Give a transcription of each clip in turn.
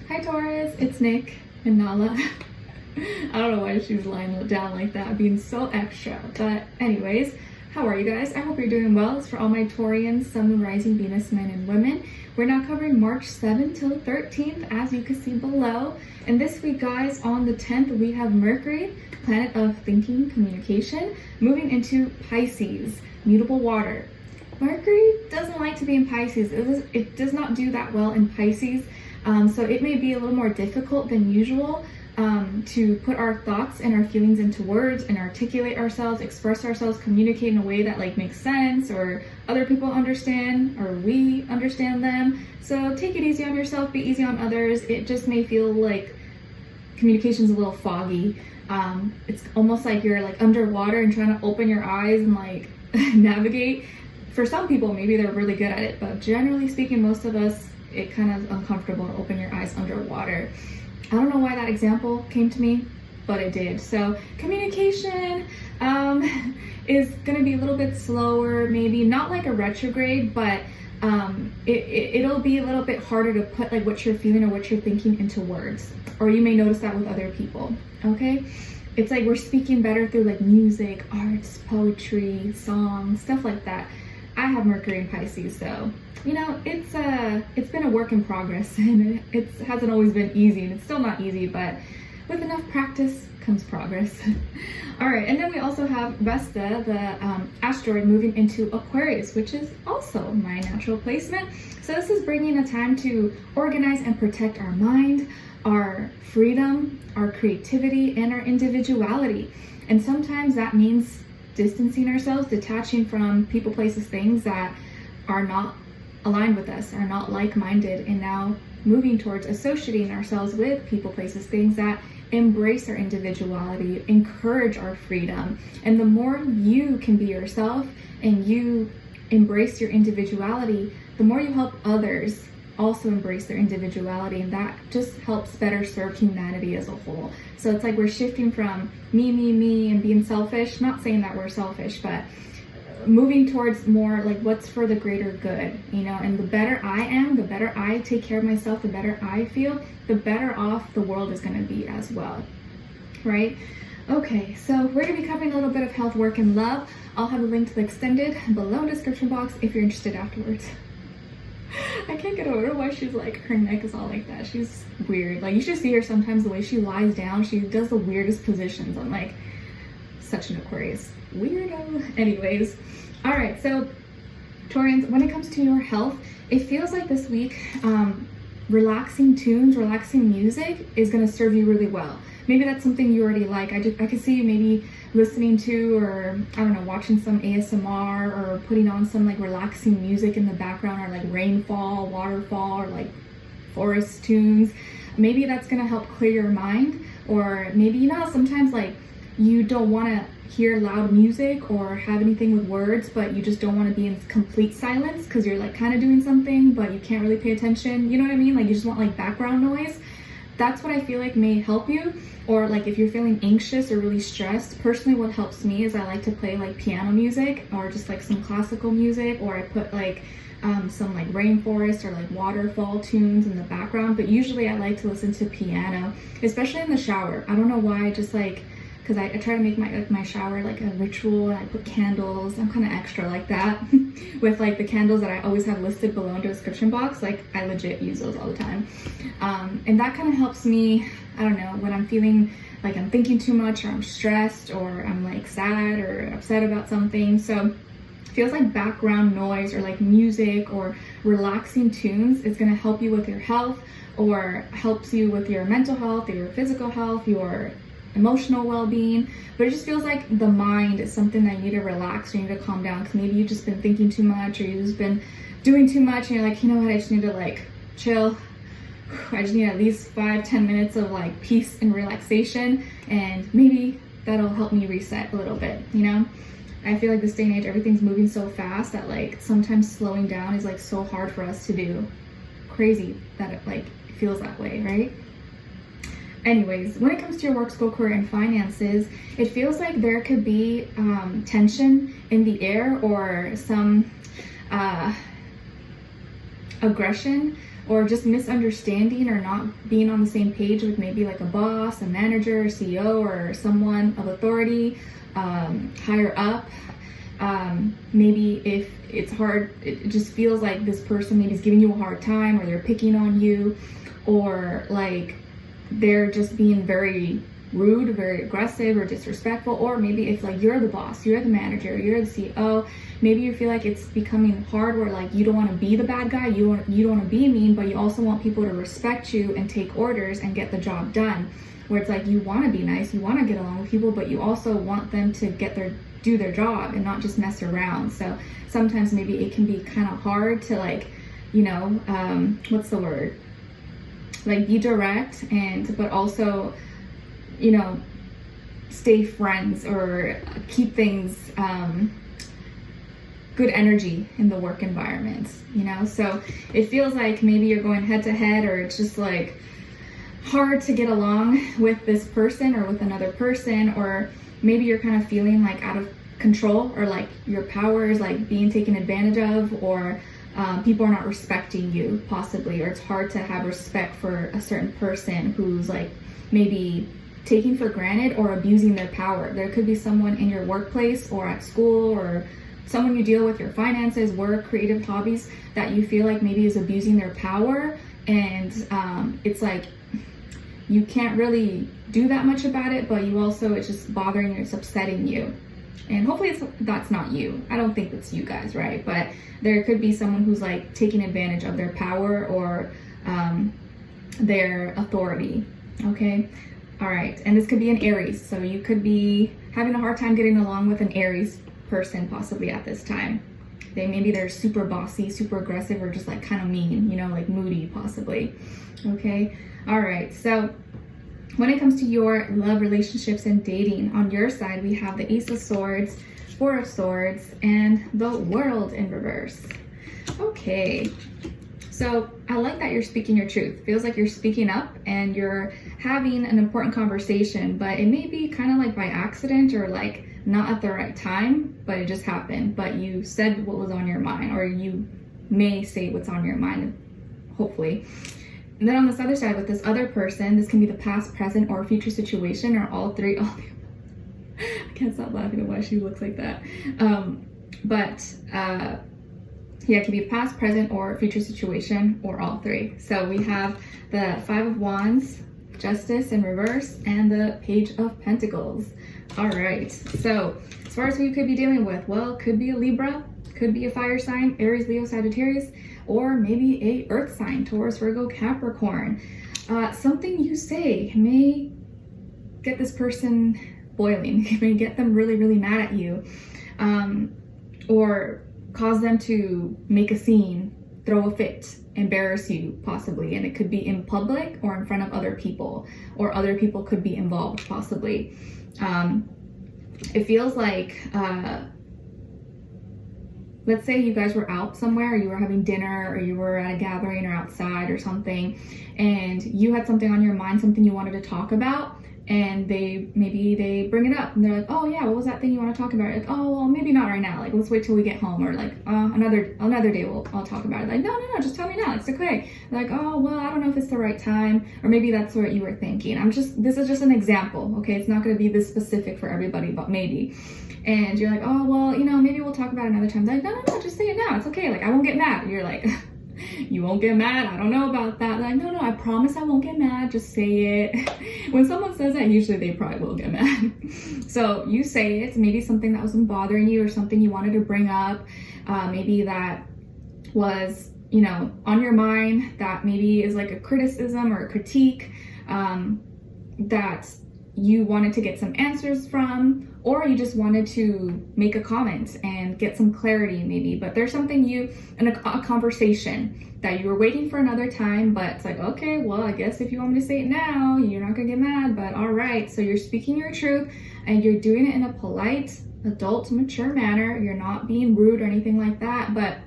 Hi Taurus, it's Nick and Nala. I don't know why she's lying down like that, being so extra. But anyways, how are you guys? I hope you're doing well. It's for all my Taurians, Sun, Moon, Rising, Venus, men and women. We're now covering March 7th till 13th, as you can see below. And this week, guys, on the 10th, we have Mercury, planet of thinking, communication, moving into Pisces, mutable water. Mercury doesn't like to be in Pisces. It does not do that well in Pisces. So it may be a little more difficult than usual to put our thoughts and our feelings into words and articulate ourselves, express ourselves, communicate in a way that like makes sense or other people understand or we understand them. So take it easy on yourself, be easy on others. It just may feel like communication's a little foggy. It's almost like you're like underwater and trying to open your eyes and like navigate. For some people, maybe they're really good at it, but generally speaking, most of us, it kind of uncomfortable to open your eyes underwater. I don't know why that example came to me, but it did. So communication is going to be a little bit slower, maybe not like a retrograde, but it'll be a little bit harder to put like what you're feeling or what you're thinking into words, or you may notice that with other people. Okay, it's like we're speaking better through like music, arts, poetry, songs, stuff like that. I have Mercury in Pisces, so you know it's been a work in progress, and it hasn't always been easy, and it's still not easy, but with enough practice comes progress. All right, and then we also have Vesta, the asteroid, moving into Aquarius, which is also my natural placement. So this is bringing a time to organize and protect our mind, our freedom, our creativity, and our individuality. And sometimes that means distancing ourselves, detaching from people, places, things that are not aligned with us, are not like-minded, and now moving towards associating ourselves with people, places, things that embrace our individuality, encourage our freedom. And the more you can be yourself and you embrace your individuality, the more you help others also embrace their individuality, and that just helps better serve humanity as a whole. So it's like we're shifting from me and being selfish, not saying that we're selfish, but moving towards more like what's for the greater good, you know. And the better I am, the better I take care of myself, the better I feel, the better off the world is going to be as well, right? Okay, so we're going to be covering a little bit of health, work, and love. I'll have a link to the extended below in the description box if you're interested afterwards. I can't get over why she's like, her neck is all like that. She's weird. Like, you should see her sometimes, the way she lies down. She does the weirdest positions. I'm like, such an Aquarius weirdo. Anyways, all right, so Taurians, when it comes to your health, it feels like this week relaxing tunes, relaxing music is going to serve you really well. Maybe that's something you already like. I could see you maybe listening to, or I don't know, watching some ASMR, or putting on some like relaxing music in the background, or like rainfall, waterfall, or like forest tunes. Maybe that's gonna help clear your mind. Or maybe, you know, sometimes like you don't want to hear loud music or have anything with words, but you just don't want to be in complete silence because you're like kind of doing something but you can't really pay attention. You know what I mean? Like you just want like background noise. That's what I feel like may help you. Or like if you're feeling anxious or really stressed, personally what helps me is I like to play like piano music, or just like some classical music, or I put like some like rainforest or like waterfall tunes in the background. But usually I like to listen to piano, especially in the shower. I don't know why, just like, because I try to make my shower like a ritual, and I put candles. I'm kind of extra like that with like the candles that I always have listed below in the description box. Like I legit use those all the time. And that kind of helps me, I don't know, when I'm feeling like I'm thinking too much, or I'm stressed, or I'm like sad or upset about something. So it feels like background noise or like music or relaxing tunes is going to help you with your health, or helps you with your mental health, your physical health, your emotional well-being. But it just feels like the mind is something that you need to relax, or you need to calm down, because maybe you've just been thinking too much, or you've just been doing too much, and you're like, you know what, I just need to like chill. I just need at least 5-10 minutes of like peace and relaxation, and maybe that'll help me reset a little bit, you know. I feel like this day and age, everything's moving so fast that like sometimes slowing down is like so hard for us to do. Crazy that it like feels that way, right? Anyways, when it comes to your work, school, career, and finances, it feels like there could be tension in the air, or some aggression or just misunderstanding or not being on the same page with maybe like a boss, a manager, CEO, or someone of authority, higher up. Maybe if it's hard, it just feels like this person maybe is giving you a hard time, or they're picking on you, or like they're just being very rude, very aggressive or disrespectful. Or maybe if like you're the boss, you're the manager, you're the CEO, maybe you feel like it's becoming hard where like you don't want to be the bad guy, you don't want to be mean, but you also want people to respect you and take orders and get the job done, where it's like you want to be nice, you want to get along with people, but you also want them to do their job and not just mess around. So sometimes maybe it can be kind of hard to like, what's the word, like be direct, but also stay friends or keep things good energy in the work environment, so it feels like maybe you're going head to head, or it's just like hard to get along with this person or with another person, or maybe you're kind of feeling like out of control, or like your power is like being taken advantage of, or people are not respecting you possibly, or it's hard to have respect for a certain person who's like maybe taking for granted or abusing their power. There could be someone in your workplace or at school, or someone you deal with, your finances, work, creative hobbies, that you feel like maybe is abusing their power, and it's like you can't really do that much about it, but you also, it's just bothering you, it's upsetting you. And hopefully that's not you. I don't think it's you guys, right? But there could be someone who's like taking advantage of their power or their authority, okay? All right, and this could be an Aries. So you could be having a hard time getting along with an Aries person possibly at this time. Maybe they're super bossy, super aggressive, or just like kind of mean, like moody possibly, okay? All right, so when it comes to your love, relationships, and dating, on your side, we have the Ace of Swords, Four of Swords, and the World in reverse. Okay, so I like that you're speaking your truth. Feels like you're speaking up and you're having an important conversation, but it may be kind of like by accident, or like not at the right time, but it just happened. But you said what was on your mind, or you may say what's on your mind, hopefully. And then on this other side with this other person, this can be the past, present, or future situation, or all three. I can't stop laughing at why she looks like that. Yeah, it can be the past, present, or future situation, or all three. So we have the Five of Wands, Justice in reverse, and the Page of Pentacles. All right, so as far as who you could be dealing with, well, could be a Libra, could be a fire sign, Aries, Leo, Sagittarius, or maybe a earth sign, Taurus, Virgo, Capricorn. Something you say may get this person boiling. It may get them really, really mad at you, or cause them to make a scene, throw a fit, embarrass you possibly. And it could be in public or in front of other people, or other people could be involved possibly. It feels like, let's say you guys were out somewhere, or you were having dinner, or you were at a gathering or outside or something, and you had something on your mind, something you wanted to talk about, and maybe they bring it up and they're like, oh yeah, what was that thing you want to talk about? Like, oh, well, maybe not right now, like let's wait till we get home, or like another day I'll talk about it. Like, no, just tell me now, it's okay. Like, oh well, I don't know if it's the right time, or maybe that's what you were thinking. This is just an example, okay? It's not going to be this specific for everybody, but maybe. And you're like, oh well, maybe we'll talk about it another time. They're like, no, just say it now, it's okay, like I won't get mad. And you're like, you won't get mad? I don't know about that. Like, no, I promise I won't get mad. Just say it. When someone says that, usually they probably will get mad. So you say it. Maybe something that wasn't bothering you, or something you wanted to bring up. Maybe that was, on your mind, that maybe is like a criticism or a critique that you wanted to get some answers from, or you just wanted to make a comment and get some clarity maybe. But there's something in a conversation that you were waiting for another time, but it's like, okay, well, I guess if you want me to say it now, you're not gonna get mad, but all right. So you're speaking your truth, and you're doing it in a polite, adult, mature manner. You're not being rude or anything like that, but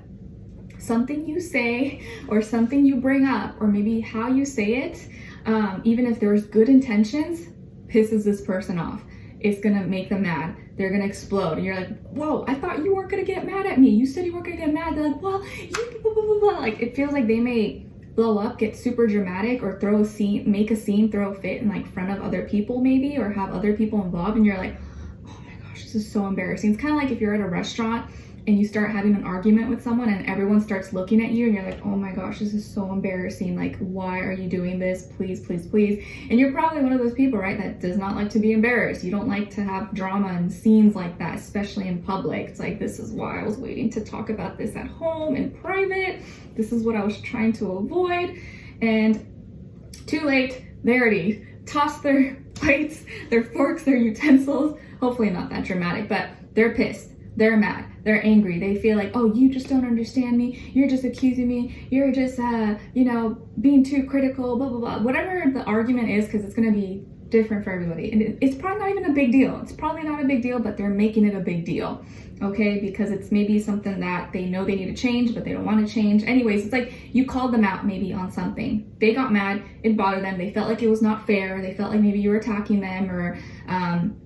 something you say or something you bring up, or maybe how you say it, even if there's good intentions, pisses this person off. It's gonna make them mad. They're gonna explode. And you're like, whoa, I thought you weren't gonna get mad at me. You said you weren't gonna get mad. They're like, well, you blah, blah, blah, blah. Like, it feels like they may blow up, get super dramatic, or throw a scene, make a scene, throw a fit in like front of other people maybe, or have other people involved, and you're like, oh my gosh, this is so embarrassing. It's kind of like if you're at a restaurant and you start having an argument with someone and everyone starts looking at you and you're like, oh my gosh, this is so embarrassing. Like, why are you doing this? Please, please, please. And you're probably one of those people, right, that does not like to be embarrassed. You don't like to have drama and scenes like that, especially in public. It's like, this is why I was waiting to talk about this at home in private. This is what I was trying to avoid. And too late, they already tossed their plates, their forks, their utensils. Hopefully not that dramatic, but they're pissed. They're mad. They're angry. They feel like, oh, you just don't understand me. You're just accusing me. You're just, being too critical, blah, blah, blah. Whatever the argument is, because it's going to be different for everybody. And it's probably not even a big deal. It's probably not a big deal, but they're making it a big deal, okay? Because it's maybe something that they know they need to change, but they don't want to change. Anyways, it's like you called them out maybe on something. They got mad. It bothered them. They felt like it was not fair. They felt like maybe you were attacking them or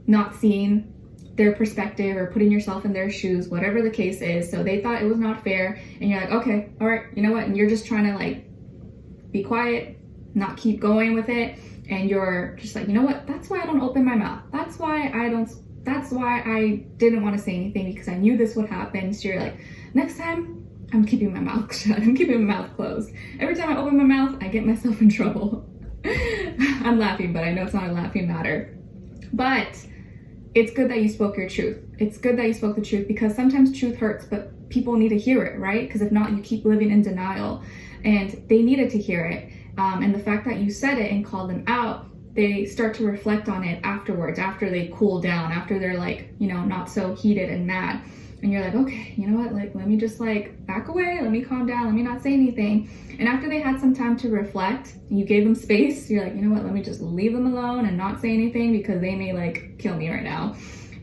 not seeing their perspective or putting yourself in their shoes, whatever the case is. So they thought it was not fair, and you're like, okay, all right, you know what? And you're just trying to like be quiet, not keep going with it. And you're just like, you know what? That's why I don't open my mouth. That's why I didn't want to say anything, because I knew this would happen. So you're like, next time I'm keeping my mouth shut. I'm keeping my mouth closed. Every time I open my mouth, I get myself in trouble. I'm laughing, but I know it's not a laughing matter. But it's good that you spoke your truth. It's good that you spoke the truth, because sometimes truth hurts, but people need to hear it, right? Because if not, you keep living in denial, and they needed to hear it. And the fact that you said it and called them out, they start to reflect on it afterwards, after they cool down, after they're like, not so heated and mad. And you're like, okay, you know what? Like, let me just like back away. Let me calm down. Let me not say anything. And after they had some time to reflect, you gave them space. You're like, you know what? Let me just leave them alone and not say anything, because they may like kill me right now.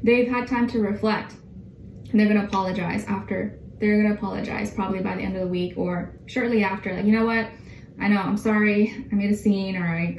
They've had time to reflect, and they're going to apologize after. They're going to apologize probably by the end of the week or shortly after. Like, you know what? I know, I'm sorry. I made a scene, or I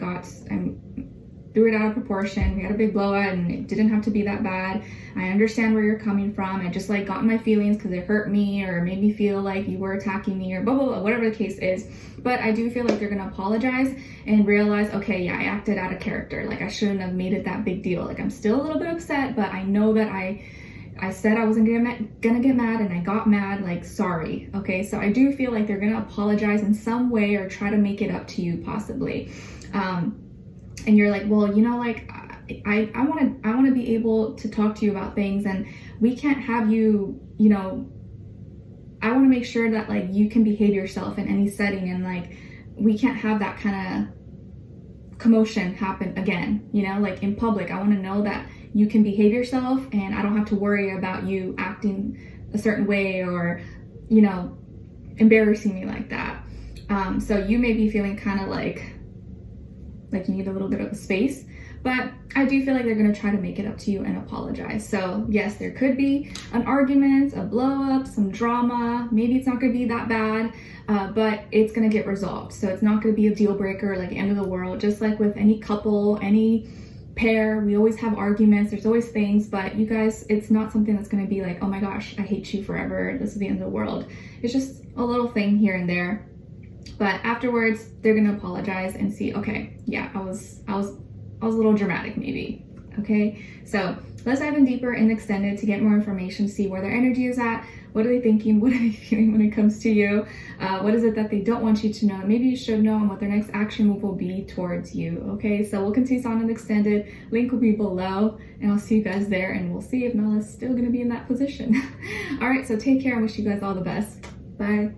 threw it out of proportion. We had a big blowout and it didn't have to be that bad. I understand where you're coming from. I just like got in my feelings because it hurt me or made me feel like you were attacking me or blah, blah, blah, whatever the case is. But I do feel like they're going to apologize and realize, okay, yeah, I acted out of character. Like, I shouldn't have made it that big deal. Like, I'm still a little bit upset, but I know that I said I wasn't gonna get mad, and I got mad. Like, sorry. Okay, so I do feel like they're gonna apologize in some way or try to make it up to you possibly. And you're like, well, like, I want to be able to talk to you about things, and we can't have you, I want to make sure that like you can behave yourself in any setting, and like we can't have that kind of commotion happen again, like in public. I want to know that you can behave yourself, and I don't have to worry about you acting a certain way or, embarrassing me like that. So you may be feeling kind of like you need a little bit of a space, but I do feel like they're going to try to make it up to you and apologize. So yes, there could be an argument, a blow up, some drama. Maybe it's not going to be that bad, but it's going to get resolved. So it's not going to be a deal breaker, like end of the world. Just like with any couple, any pair, we always have arguments. There's always things, but you guys, it's not something that's going to be like, oh my gosh, I hate you forever. This is the end of the world. It's just a little thing here and there. But afterwards, they're going to apologize and see, okay, yeah, I was a little dramatic maybe. Okay, so let's dive in deeper and extended to get more information, see where their energy is at. What are they thinking? What are they feeling when it comes to you? What is it that they don't want you to know? Maybe you should know, and what their next action move will be towards you. Okay, so we'll continue on in extended. Link will be below, and I'll see you guys there, and we'll see if Nala's still going to be in that position. All right, so take care. I wish you guys all the best. Bye.